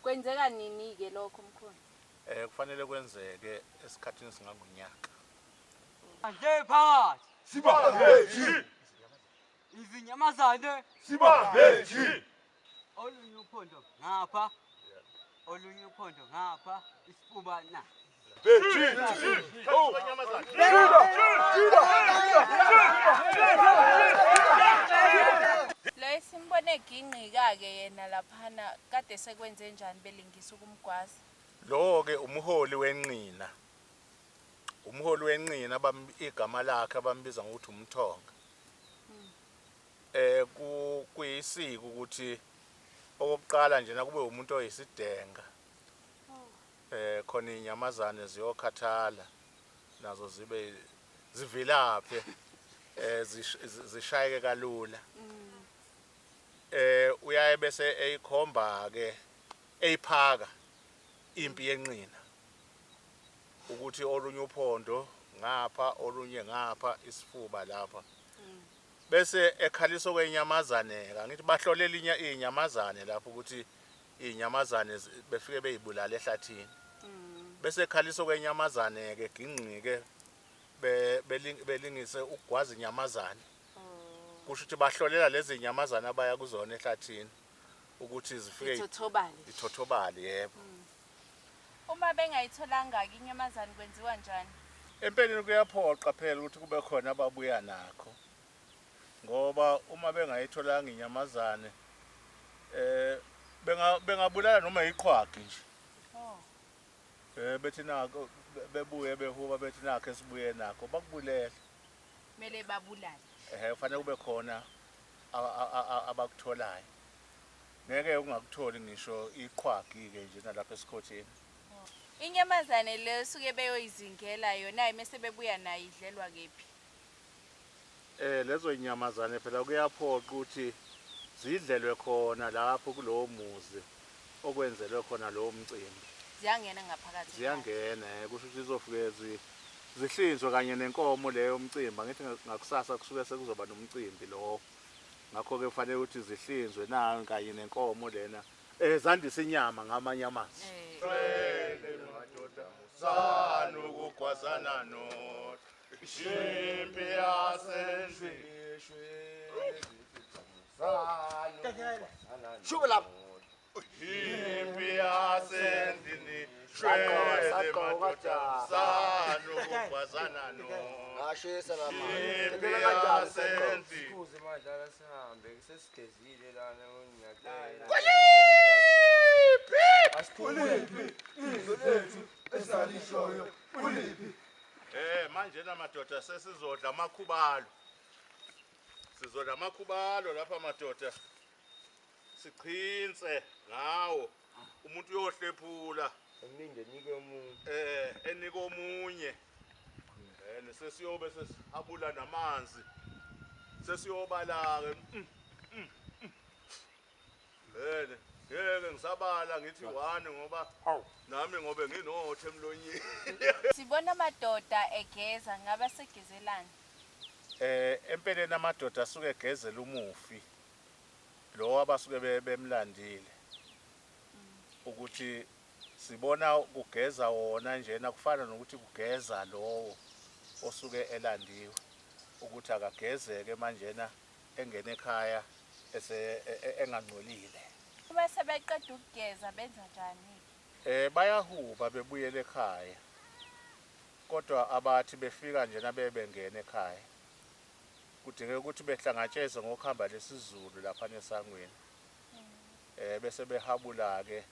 Kwenzeka nini ke lokho mkhulu? Kufanele kwenzeke esikhathini singangonyaka. Nje phakathi Sibahethi! izinyamazane Sibahethi! olunye uphondo ngapha olunye uphondo ngapha isifuba na Lo isimbone ginqika ke yena laphana kade sekwenze njani belingisa ukumgwaza? Lo ke umholi wenqina. Umholi wenqina igama lakhe abambiza ngokuthi umthonga. Kuyisiko ukuthi okokuqala nje nakube umuntu oyisidenga. Khona inyamazane ziyokhathala nazo zibe zivilaphe zishayeke kalula. Uyaye bese eyikhomba ke eyiphaka impi yenqina ukuthi olunye uphondo ngapha olunye ngapha isifuba lapha bese ekhaliso kwenyamazane ngithi bahlolela inyamazane lapho ukuthi inyamazane befike beyibulala ehlathini bese ekhaliso kwenyamazane ke ginqike belingise ukugwaza inyamazane kusho ukuthi bahlolela lezi inyamazane abaya kuzona ehlathini ukuthi zifike ithothobale yebo. Uma bengayitholanga ke inyamazane kwenziwa njani? Empeleni kuyaphoqa phela ukuthi kube khona ababuya nakho ngoba uma bengayitholanga inyamazane bengabulala noma iqhwagi nje. Bethi nako bebuye behuba bethi nakho esibuye nakho bakubulele. Mele babulale. Kufanele kube khona abakutholayo. Ngeke ungakutholi ngisho iqhwagi ke nje nalapha esikhotheni. Inyamazane le suke beyoyizingela yona bese bebuya nayo idlelwa kephi? Lezo inyamazane phela kuyaphoqa ukuthi zidlelwe khona lapho kulowo muzi okwenzelwe khona lowo mcimbi. Ziyangena ngaphakathi. Ziyangena kusho ukuthi zizofike zihlinzwe kanye nenkomo leyo umcimbi. Ngithi ngakusasa kusuke sekuzoba nomcimbi lo. Ngakho ke kufanele ukuthi zihlinzwe nayo kanye nenkomo lena. Zandisa inyama ngamanye amazwi. Sanu ukugwazana no Shimpi yasendlishwe Shuba lapha. Shimpi yasendlini shwele madoda sanu ukugwazana no Ngashisa la mama. Shimpi yasendlini Kuze madala sihambe sesigezile lana ngonyaka. Kuliphi? Izwe lethu esalishoyo. Kuliphi? Manje namadoda sesizodla amakhubalo. Sizodla amakhubalo lapha madoda. Siqhinze ngawo. Umuntu uyohlephula. Ngilinde nike umuntu. Enike omunye. Sesiyobe sesabula namanzi. Sesiyobala ke. Ngeke ngisabala ngithi 1 ngoba nami ngobe nginothe emlonyeni. Sibona amadoda egeza ngabe segezelana. Empeleni amadoda asuke egezela umufi. Lo abasuke bemlandile. Ukuthi sibona kugeza wona njena kufana nokuthi kugeza lowo osuke elandiwe. Ukuthi akagezeke manjena engene ekhaya engangcolile. Uma sebeqeda ukugeza benza njani? Bayahuba bebuyele ekhaya. Kodwa abathi befika nje nabebengena ekhaya. Kudingeka ukuthi behlangatsheze ngokuhamba lesizulu lapha nesangweni. Bese behabula ke.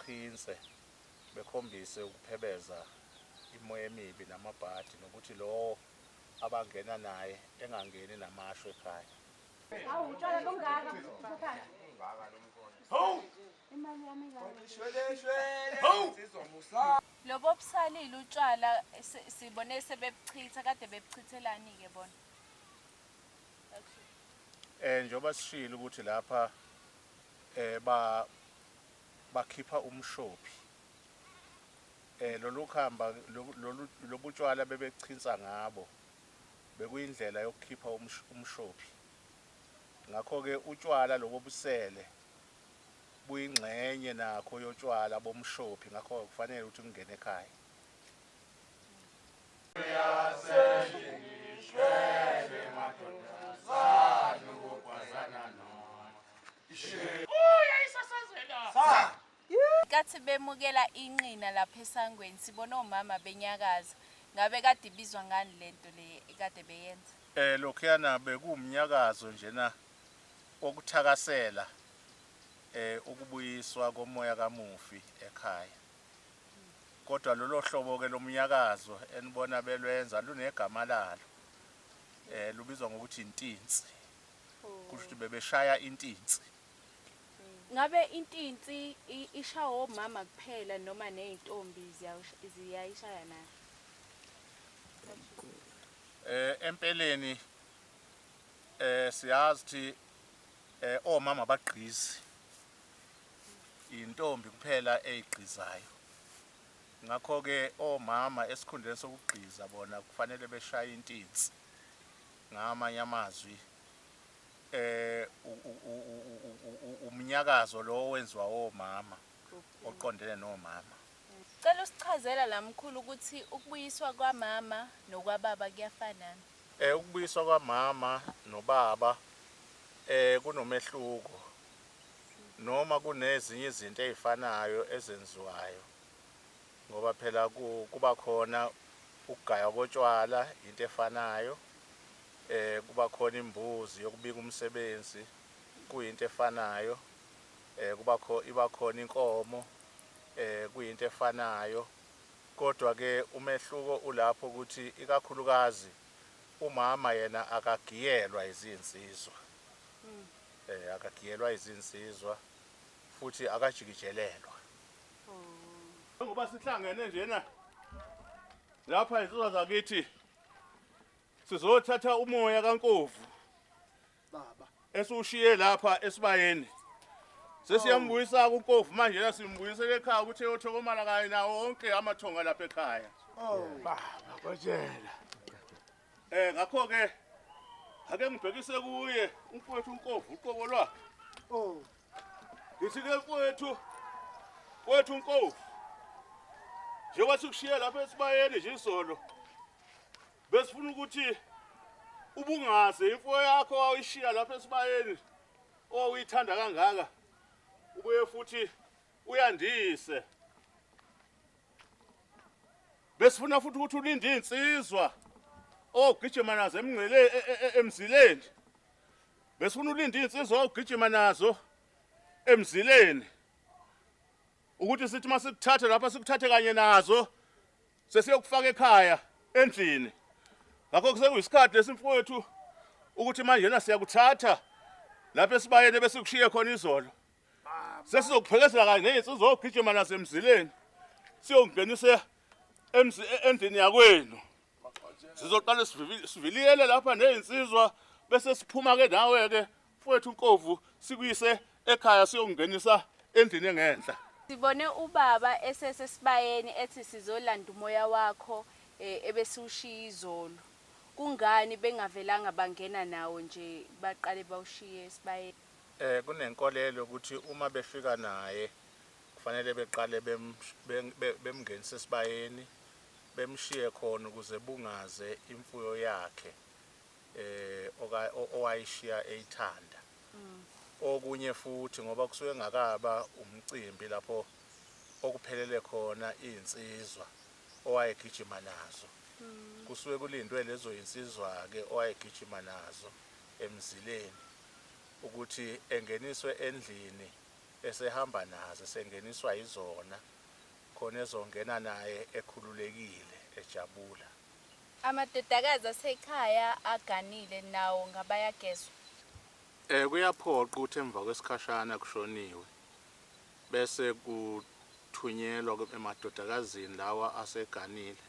bechintse bekhombise ukuphebeza imoya emibi namabhadi nokuthi lo abangena naye engangeni namashwe ekhaya. Lobo busalile utshwala sibone sebebuchitha kade bebuchithelani ke bona. Njoba sishilo ukuthi lapha bakhipha umshophi. Lolu khamba lobutshwala bebechintsa ngabo bekuyindlela yokukhipha umshophi. Ngakho ke utshwala lobo busele buyingxenye nakho yotshwala bomshophi, ngakho kufanele ukuthi ungene ekhaya. Kathi bemukela inqina lapha esangweni sibona omama benyakaza. Ngabe kade ibizwa ngani lento le ekade beyenza? Lokhuyana bekuwumnyakazo njena okuthakasela ukubuyiswa komoya kamufi ekhaya. Kodwa lolo hlobo ke lomnyakazo enibona belwenza lunegama lalo. Lubizwa ngokuthi intinsi. Kusho ukuthi bebeshaya intinsi. Ngabe intinsi ishawo omama kuphela noma nezintombi ziyayishaya nayo? Empeleni siyazi omama bagqizi intombi kuphela ezigqizayo. Ngakho ke omama esikhundleni sokugqiza bona kufanele beshaye intinsi. Ngamanye amazwi umnyakazo lo wenziwa omama oqondene nomama. Cela usichazela lamkhulu ukuthi ukubuyiswa kwamama nokwababa kuyafana. Ukubuyiswa kwamama nobaba kunomehluko noma kunezinye izinto ezifanayo ezenziwayo, ngoba phela kuba khona ukugaya kotshwala into efanayo, kuba khona imbuzi yokubika umsebenzi kuyinto efanayo, iba khona inkomo kuyinto efanayo. Kodwa ke umehluko ulapho ukuthi ikakhulukazi umama yena akagiyelwa izinsizwa, akagiyelwa izinsizwa futhi akajikijelelwa. Ngoba sihlangene njena lapha insizwa zakithi sizothatha umoya kaNkovu baba esushiye lapha esibayeni. Sesiyambuyisa kuNkovu manje la simbuyisele ekhaya ukuthi eyothokomala kanye nawo wonke amathonga lapha ekhaya. Baba kotshela. Ngakho ke ake ngibhekise kuye umfowethu uNkovu uqobo lwakhe. Ngithi ke mfowethu uNkovu, njengoba sikushiye lapha esibayeni nje izolo, besifuna ukuthi ubungaze imfuyo yakho wayishiya lapha esibayeni oyithanda kangaka, ubuye futhi uyandise. Besifuna futhi ukuthi ulinde insizwa ogijima nazo emzileni. Besifuna ulinde insizwa ogijima nazo emzileni, ukuthi sithi masikuthathe lapha sikuthathe kanye nazo sesiyokufaka ekhaya endlini. Ngakho sekuyisikhathi lesimfowethu ukuthi manje na siyakuthatha lapha esibayeni besikushiye khona izolo. Sesizokuphekesela kanye nezinsizwa ogijima nazo emzileni siyongenisa endlini yakwenu. Sizoqala siviliyele lapha nezinsizwa bese siphuma ke nawe ke mfowethu uNkovu sikuyise ekhaya siyongenisa endlini engenhla. Sibone ubaba esesesibayeni ethi sizolanda umoya wakho ebesiushiya izolo. Kungani bengavelanga bangena nawo nje baqale bawushiye esibayeni? Kunenkolelo ukuthi uma befika naye kufanele beqale bemngenise esibayeni, bemshiye khona ukuze bungaze imfuyo yakhe owayishiya eyithanda. Okunye futhi ngoba kusuke ngakaba umcimbi lapho okuphelele khona izinsizwa owayegijima nazo. Kusuke kulindwe lezo insizwa ke owayegijima nazo emzileni ukuthi engeniswe endlini esehamba nazo sengeniswa izona khona ezongena naye ekhululekile ejabula. Amadodakazi asekhaya aganile nawo ngabayagezwa. Kuyaphoqa ukuthi emva kwesikhashana kushoniwe bese kuthunyelwa emadodakazini lawa aseganile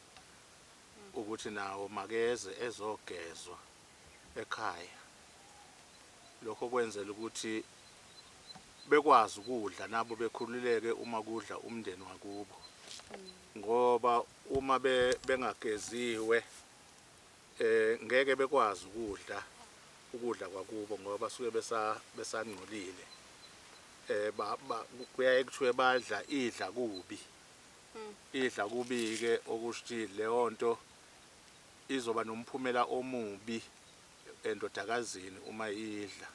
ukuthi nawo makeze ezogezwa ekhaya. Lokho kwenzela ukuthi bekwazi ukudla nabo bekhululeke uma kudla umndeni wakubo. Ngoba uma bengageziwe ngeke bekwazi ukudla kwakubo ngoba suke besangcolile. Kuyaye kuthiwe badla idla kubi. Idla kubi ke okusho leyo nto izoba nomphumela omubi endodakazini uma idla.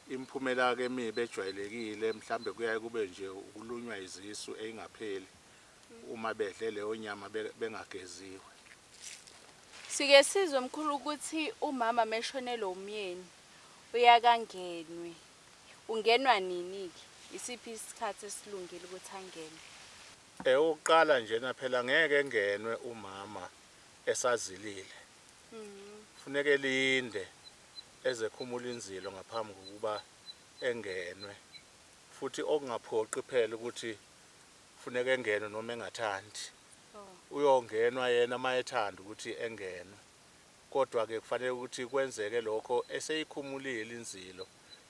Imphumela ke emibe ejwayelekile mhlambe kuyaye kube nje ukulunywa izisu engapheli uma bedle leyo nyama bengageziwe. Sike sizwe mkhulu ukuthi umama meshonelo umyeni uyakangenwe. Ungenwa nini ke? Isiphi isikhathi esilungile ukuthi angene? Uqala njena phela ngeke engenwe umama esazilile. Kufuneka elinde ezekhumula inzilo ngaphambi kokuba engenwe. Futhi okungaphoqi phela ukuthi kufuneka engenwe noma engathandi. Uyongenwa yena mayethanda ukuthi engenwe. Kodwa ke kufanele ukuthi kwenzeke lokho eseyikhumulile inzilo,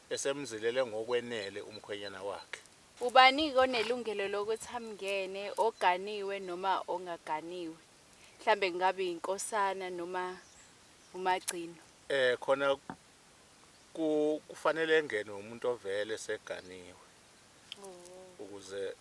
esemzilele ngokwenele umkhwenyana wakhe. Ubani ke onelungelo lokuthi amngene, oganiwe noma ongaganiwe? Mhlambe ngabe inkosana noma umagcino. Khona kufanele engene umuntu ovele seganiwe. Ukuze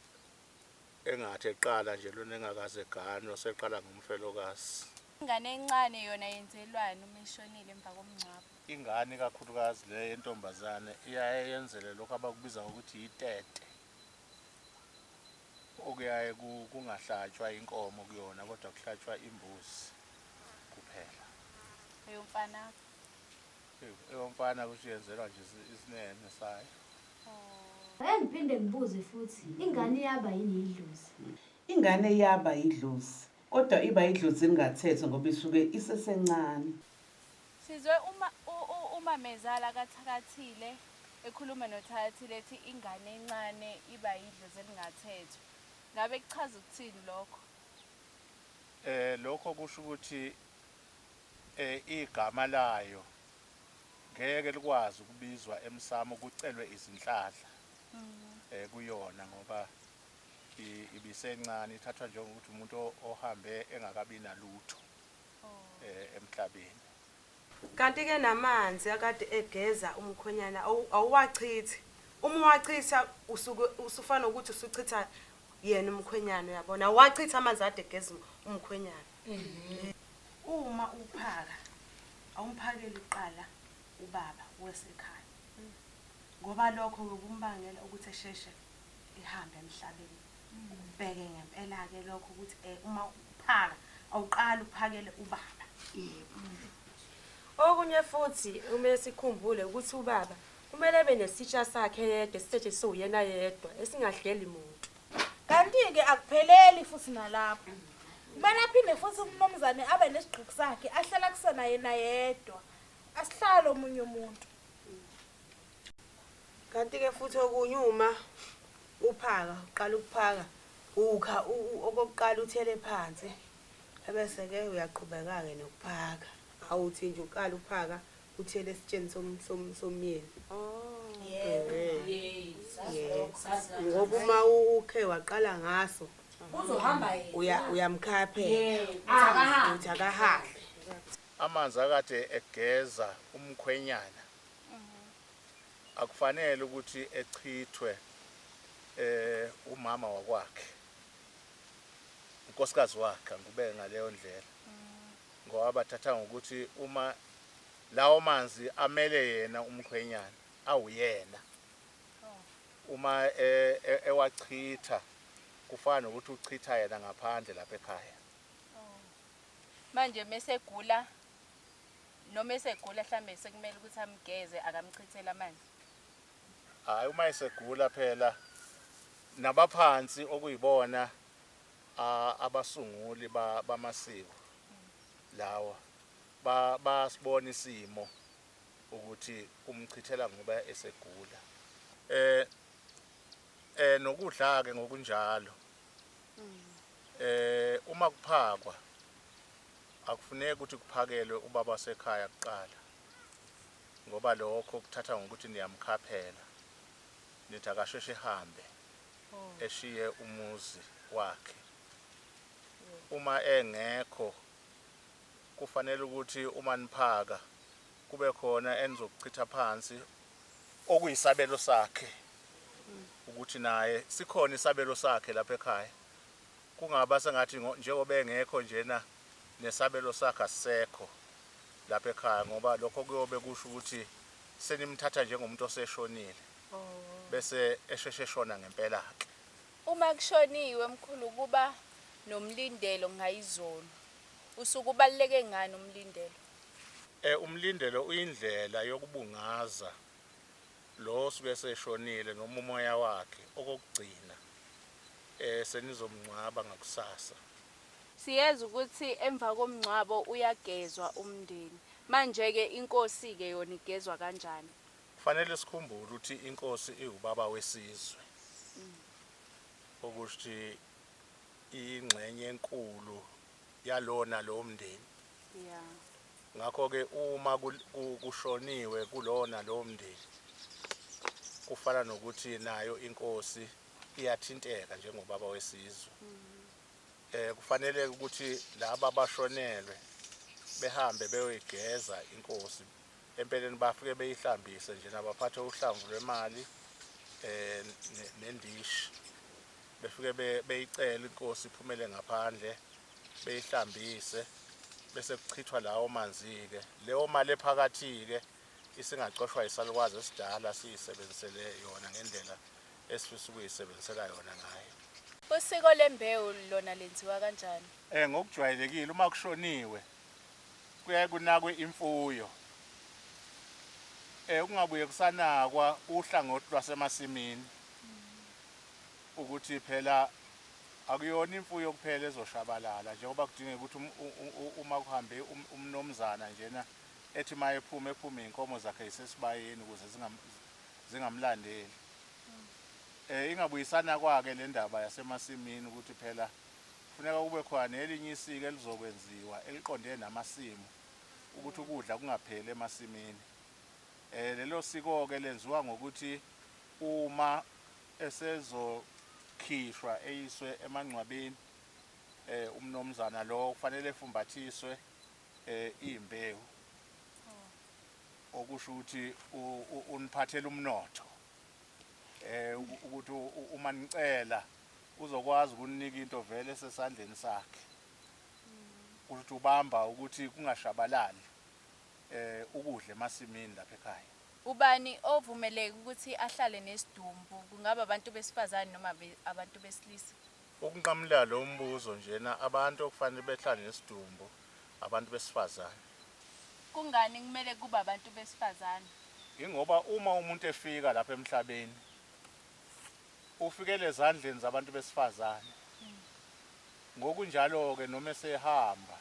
engathi eqala nje lona engakaze eganwe oseqala ngumfelokazi. Ingane encane yona yenzelwani uma ishonile emva komngcwabo? Ingane kakhulukazi le yentombazane iyaye yenzele lokho abakubiza ngokuthi itete. Okuyaye kungahlatshwa inkomo kuyona kodwa kuhlatshwa imbuzi kuphela. Eyomfana? Eyomfana kusho yenzelwa nje isinene sayo. Ake ngiphinde ngibuze futhi, ingane iyaba yini idlozi? Ingane iyaba idlozi, kodwa iba idlozi elingathethwa ngoba isuke isesencane. Sizwe uma mezala kathakathile ekhuluma nothakathile ethi ingane encane iba idlozi elingathethwa. Ngabe kuchaza ukuthini lokho? Lokho kusho ukuthi igama layo ngeke likwazi ukubizwa emsamo kucelwe izinhlanhla kuyona ngoba ibisencane ithathwa njengokuthi umuntu ohambe engakabi nalutho emhlabeni. Kanti ke namanzi akade egeza umkhonyana awuwachithi. Uma wachitha usuke usufana ukuthi usuchitha yena umkhwenyana uyabona awachitha amanzi ade egeza umkhwenyana. Uma uphaka awumphakeli uqala ubaba wesekhaya ngoba lokho ngokumbangela ukuthi esheshe ihambe emhlabeni. Ubheke ngempela ke lokho ukuthi uma uphaka awuqala uphakele ubaba. Okunye futhi uma sikhumbule ukuthi ubaba kumele ebe nesitsha sakhe yedwa esisetshenziswa uyena yedwa esingahleli umuntu. Kanti ke akupheleli futhi nalapho. Kumele aphinde futhi umnomzane abe nesigqoko sakhe ahlala kusona yena yedwa. Asihlalo omunye umuntu. Kanti ke futhi okunye uma uphaka uqala ukuphaka ukha okokuqala uthele phansi ebese ke uyaqhubeka ke nokuphaka. Awuthi nje uqala uphaka uthele esitsheni somyeni. Ngoba uma ukhe waqala ngaso Uzohamba yena. Uyamkhaphela. Uthi akahahle. Amanzi akade egeza umkhwenyana akufanele ukuthi echithwe umama wakwakhe. Unkosikazi wakhe ngubeke ngaleyo ndlela. Ngoba bathatha ngokuthi uma lawo manzi amele yena umkhwenyana awuyena. Uma ewachitha kufana ukuthi uchitha yena ngaphandle lapha ekhaya. Manje mesegula noma esegula mhlambe sekumele ukuthi amgeze akamchithela amanzi. hayi uma isegula phela nabaphansi okuyibona abasunguli bamasiko lawa basibona isimo ukuthi umchithela ngoba esegula nokudla ke ngokunjalo uma kuphakwa akufuneki ukuthi kuphakelwe ubaba wasekhaya kuqala ngoba lokho kuthatha ngokuthi niyamkhaphela nithi akasheshe ehambe eshiye umuzi wakhe uma engekho kufanele ukuthi uma niphaka kube khona enizokuchitha phansi okuyisabelo sakhe ukuthi naye sikhona isabelo sakhe lapha ekhaya kungaba sengathi njengoba engekho njena nesabelo sakhe asisekho lapha ekhaya ngoba lokho kuyobe kusho ukuthi senimthatha njengomuntu oseshonile bese esheshe eshona ngempela ke Uma kushoniwe mkhulu kuba nomlindelo ngayizolo. Usuku ubaluleke ngani umlindelo? Umlindelo uyindlela yokubungaza lo suke seshonile noma umoya wakhe okugcina senizomngcwaba ngakusasa. Siyeza ukuthi emva komngcwabo uyagezwa umndeni. Manje ke inkosi ke yona igezwa kanjani? Kufanele sikhumbule ukuthi inkosi iwubaba wesizwe. Ukuthi ingxenye enkulu yalona lo mndeni. Yeah. Ngakho ke uma kushoniwe kulona lo mndeni kufana nokuthi nayo inkosi iyathinteka njengobaba wesizwe. Kufanele ukuthi laba abashonelwe behambe beyoyigeza inkosi empeleni bafike beyihlambise nje nabaphathe uhlamvu lwemali nendishi befike beyicela inkosi iphumele ngaphandle beyihlambise bese kuchithwa lawo manzi ke leyo mali ephakathi ke isingacoshwa isalukwazi esidala siyisebenzisele yona ngendlela esifisa ukuyisebenzisela yona ngayo. Usiko lembewu lona lenziwa kanjani? Ngokujwayelekile uma kushoniwe kuyaye kunakwe imfuyo. Kungabuye kusanakwa uhlangothi lwasemasimini ukuthi phela akuyona imfuyo kuphela ezoshabalala njengoba kudingeka ukuthi uma kuhambe umnomzana njena ethi mayephuma inkomo zakhe isesibayeni ukuze zingamlandeli. Ingabuyisana kwake le ndaba yasemasimini ukuthi phela kufuneka kube khona elinye isiko elizokwenziwa eliqondene namasimo ukuthi ukudla kungapheli emasimini. Lelo siko ke lenziwa ngokuthi uma esezokhishwa eyiswe emangcwabeni umnomzana lo kufanele efumbathiswe imbewu okusho ukuthi uniphathele umnotho ukuthi uma nicela uzokwazi ukunika into vele sesandleni sakhe ukuthi ubamba ukuthi kungashabalali ukudla emasimini lapha ekhaya. Ubani ovumeleke ukuthi ahlale nesidumbu? Kungaba abantu besifazane noma abantu besilisa? Ukunqamula lo mbuzo njena abantu okufanele behlale nesidumbu abantu besifazane. Kungani kumele kuba abantu besifazane? Ingoba uma umuntu efika lapha emhlabeni ufikele ezandleni zabantu besifazane. Ngokunjalo ke noma esehamba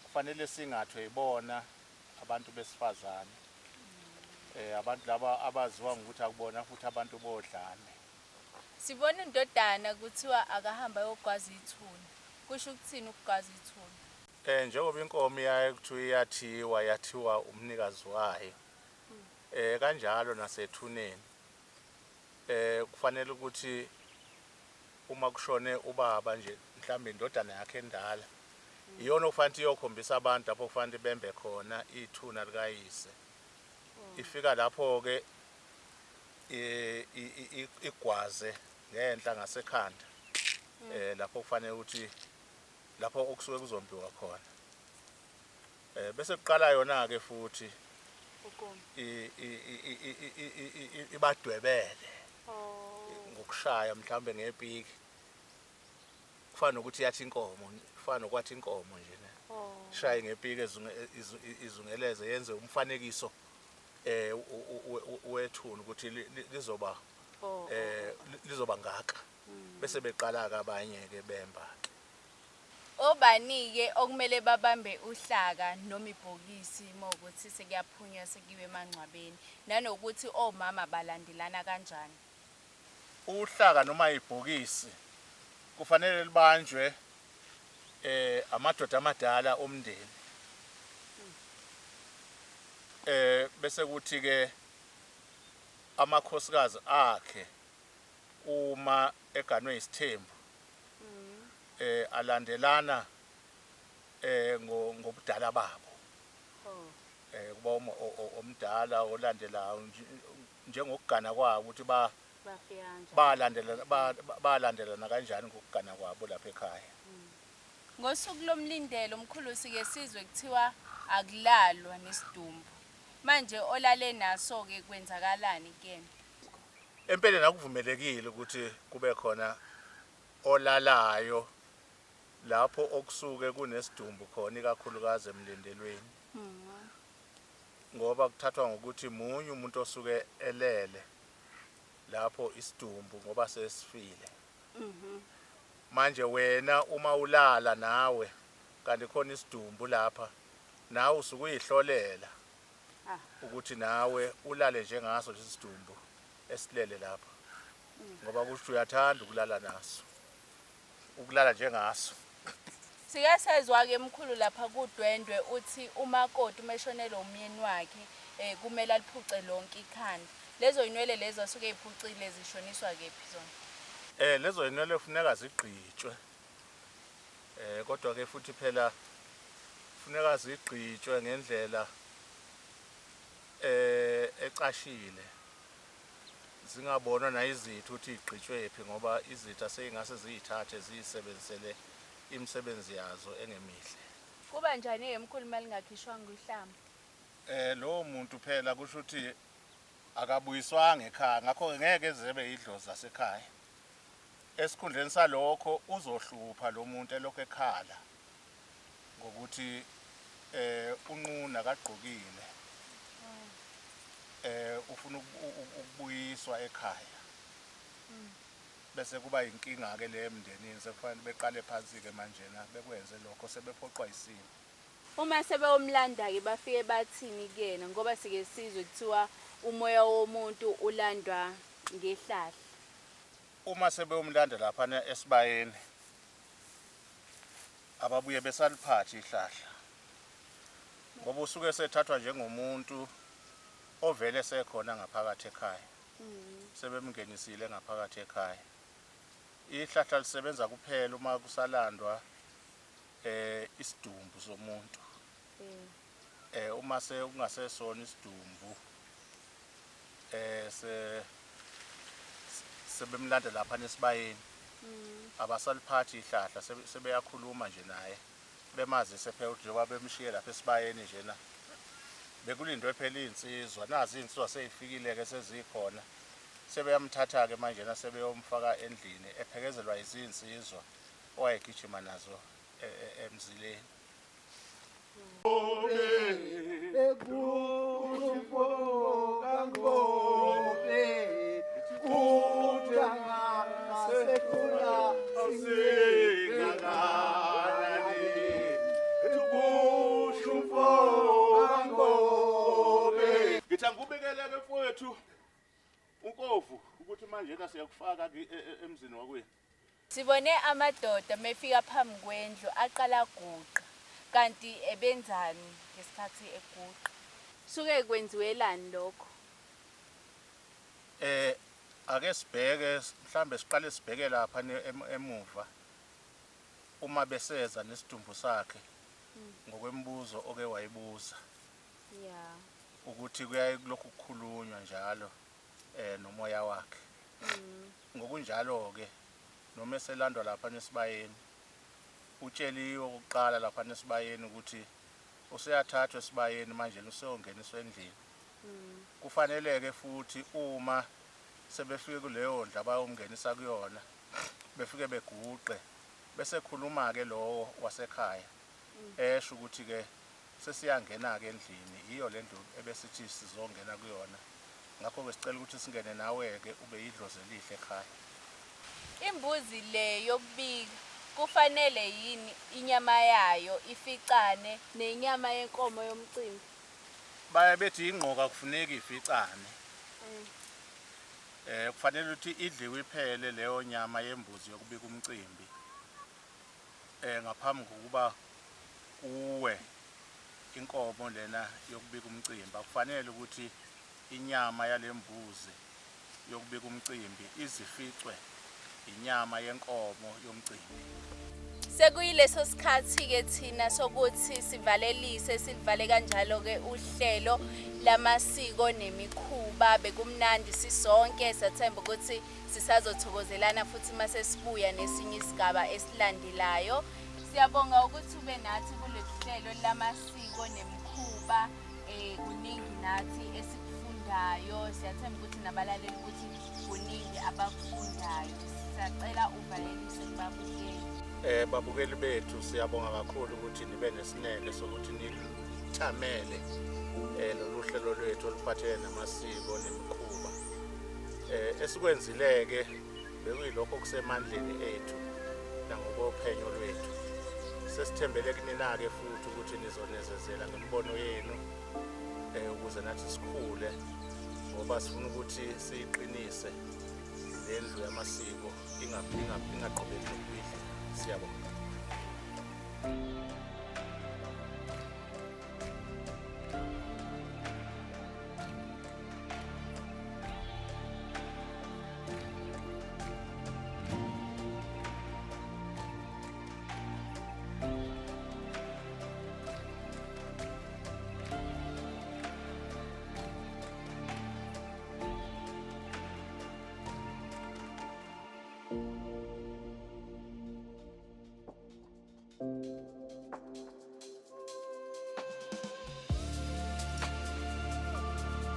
kufanele singathwe ibona abantu besifazane. Abantu laba abaziwa ngokuthi akubona futhi abantu bodlame. Sibona indodana kuthiwa akahamba yogwaza ithuna. Kusho ukuthini ukugwaza ithuna? Njengoba inkomo iyaye kuthiwa yathiwa umnikazi wayo. Kanjalo nasethuneni. Kufanele ukuthi uma kushone ubaba nje mhlambe indodana yakhe endala iyona okufanele iyokhombisa abantu lapho kufanele bembe khona ithuna likayise. Ifika lapho ke igwaze ngenhla ngasekhanda lapho kufanele ukuthi lapho okusuke kuzombiwa khona. Bese kuqala yona ke futhi ibadwebele ngokushaya mhlambe ngepiki kufana nokuthi yathi inkomo kufana nokwathi inkomo nje ne shaye ngepiki izungeleze yenze umfanekiso wethuna ukuthi lizoba lizoba ngaka bese beqala ke abanye ke bemba ke Obani-ke okumele babambe uhlaka noma ibhokisi mawukuthi sekuyaphunywa sekiwe emangcwabeni nanokuthi omama balandelana kanjani. uhlaka noma ibhokisi kufanele libanjwe amadoda amadala omndeni bese kuthi ke amakhosikazi akhe uma eganwe isithembu alandelana ngobudala babo kuba omdala olandelayo njengokugana kwabo ukuthi balandelana kanjani ngokugana kwabo lapha ekhaya. Ngosuku lomlindelo omkhulu sike sizwe kuthiwa akulalwa nesidumbu. Manje olale naso ke kwenzakalani kuyena? Empeleni akuvumelekile ukuthi kube khona olalayo lapho okusuke kunesidumbu khona ikakhulukazi emlindelweni. Ngoba kuthathwa ngokuthi munye umuntu osuke elele lapho isidumbu ngoba sesifile. Manje wena uma ulala nawe kanti khona isidumbu lapha nawe usuke uyihlolela ukuthi nawe ulale njengaso lesi sidumbu esilele lapha ngoba kusho uyathanda ukulala naso ukulala njengaso. Siyasezwa ke emkhulu lapha kudwendwe uthi umakoti umeshonela umyeni wakhe kumele aliphuce lonke ikhanda. Lezo inwele lezo asuke iphucile zishoniswa kephi zona? Lezo inwele kufuneka zigqitshwe kodwa ke futhi phela kufuneka zigqitshwe ngendlela ecashile zingabonwa nayizithu ukuthi igqitshwe yaphi ngoba izitha seyingase ziyithathe ziyisebenzisele imisebenzi yazo engemihle. Kuba njani emkhulu malingakhishwanga uhlamba? Lo muntu phela kusho ukuthi akabuyiswanga ekhaya ngakho ngeke ezebe idlozi lasekhaya. Esikhundleni salokho uzohlupha lo muntu elokho ekhala ngokuthi unquna kagqokile ufuna ukubuyiswa ekhaya bese kuba inkinga ke le emndenini sekufanele beqale phansi ke manje na bekwenze lokho sebephoqwa isimo. Uma sebeyomlanda ke bafike bathini kuyena ngoba sike sizwe kuthiwa umoya womuntu ulandwa ngehlahla. Uma sebeyomlanda lapha esibayeni ababuye besaliphatha ihlahla ngoba usuke sethathwa njengomuntu ovele sekhona ngaphakathi ekhaya sebemngenisile ngaphakathi ekhaya. Ihlahla lisebenza kuphela uma kusalandwa isidumbu somuntu. Uma sekungasesona isidumbu sebemlanda lapha nesibayeni abasaliphathi ihlahla sebeyakhuluma nje naye bemazise phela ukuthi njengoba bemshiye lapha esibayeni nje na bekulindwe phela insizwa nazi insizwa seyifikile ke sezikhona sebeyamthatha ke manje na sebeyomfaka endlini ephekezelwa izinsizwa owayegijima nazo emzileni. Ngithi angikubekele-ke mfowethu unkovu ukuthi manje siyakufaka emzini wakwenu. Sibone amadoda mefika phambi kwendlu aqala guqa kanti ebenzani ngesikhathi eguqa. Suke kwenziwelani lokho? Ake sibheke mhlambe siqale sibheke lapha emuva uma beseza nesidumbu sakhe ngokwembuzo oke wayibuza. Ukuthi kuyaye kulokhu kukhulunywa njalo nomoya wakhe. Ngokunjalo ke noma eselandwa lapha nesibayeni utsheliwe ukuqala lapha nesibayeni ukuthi useyathathwa esibayeni manje useyongeniswa endlini. Kufanele ke futhi uma sebefike kuleyo ndlu abayomngenisa kuyona befike beguqe bese khuluma ke lo wasekhaya esho ukuthi ke sesiyangena-ke endlini, iyo le ndlu ebesithi sizongena kuyona. Ngakho-ke sicela ukuthi singene nawe-ke ube yidlozi elihle ekhaya. Imbuzi le yokubika kufanele yini inyama yayo ificane nenyama yenkomo yomcimbi? Baya bethi ingqoka kufuneka ificane. Kufanele ukuthi idliwe iphele leyo nyama yembuzi yokubika umcimbi. Ngaphambi kokuba uwe inkomo lena yokubika umcimbi, akufanele ukuthi inyama yalembuzi yokubika umcimbi izificwe inyama yenkomo yomcimbi. Sekuyileso sikhathi-ke thina sokuthi sivalelise silivale kanjalo-ke uhlelo lamasiko nemikhuba. Bekumnandi sisonke, sathemba ukuthi sisazothokozelana futhi mase sibuya nesinye isigaba esilandelayo. Siyabonga ukuthi ube nathi kulolu hlelo lamasiko nemikhuba. Kuningi nathi esikufundayo, siyathemba ukuthi nabalaleli ukuthi kuningi abakufundayo. Siyacela uvalelise kubabukeli. Babukeli bethu, siyabonga kakhulu ukuthi nibe nesineke sokuthi nithamele lolu hlelo lwethu oluphathelene namasiko nemikhuba. Esikwenzile-ke bekuyilokho kusemandleni ethu nangokophenyo lwethu. Sesithembele kunina-ke futhi ukuthi nizonezezela ngemibono yenu ukuze nathi sikhule, ngoba sifuna ukuthi siyiqinise le ndlu yamasiko ingaqhubeki nokuphila. Siyabonga.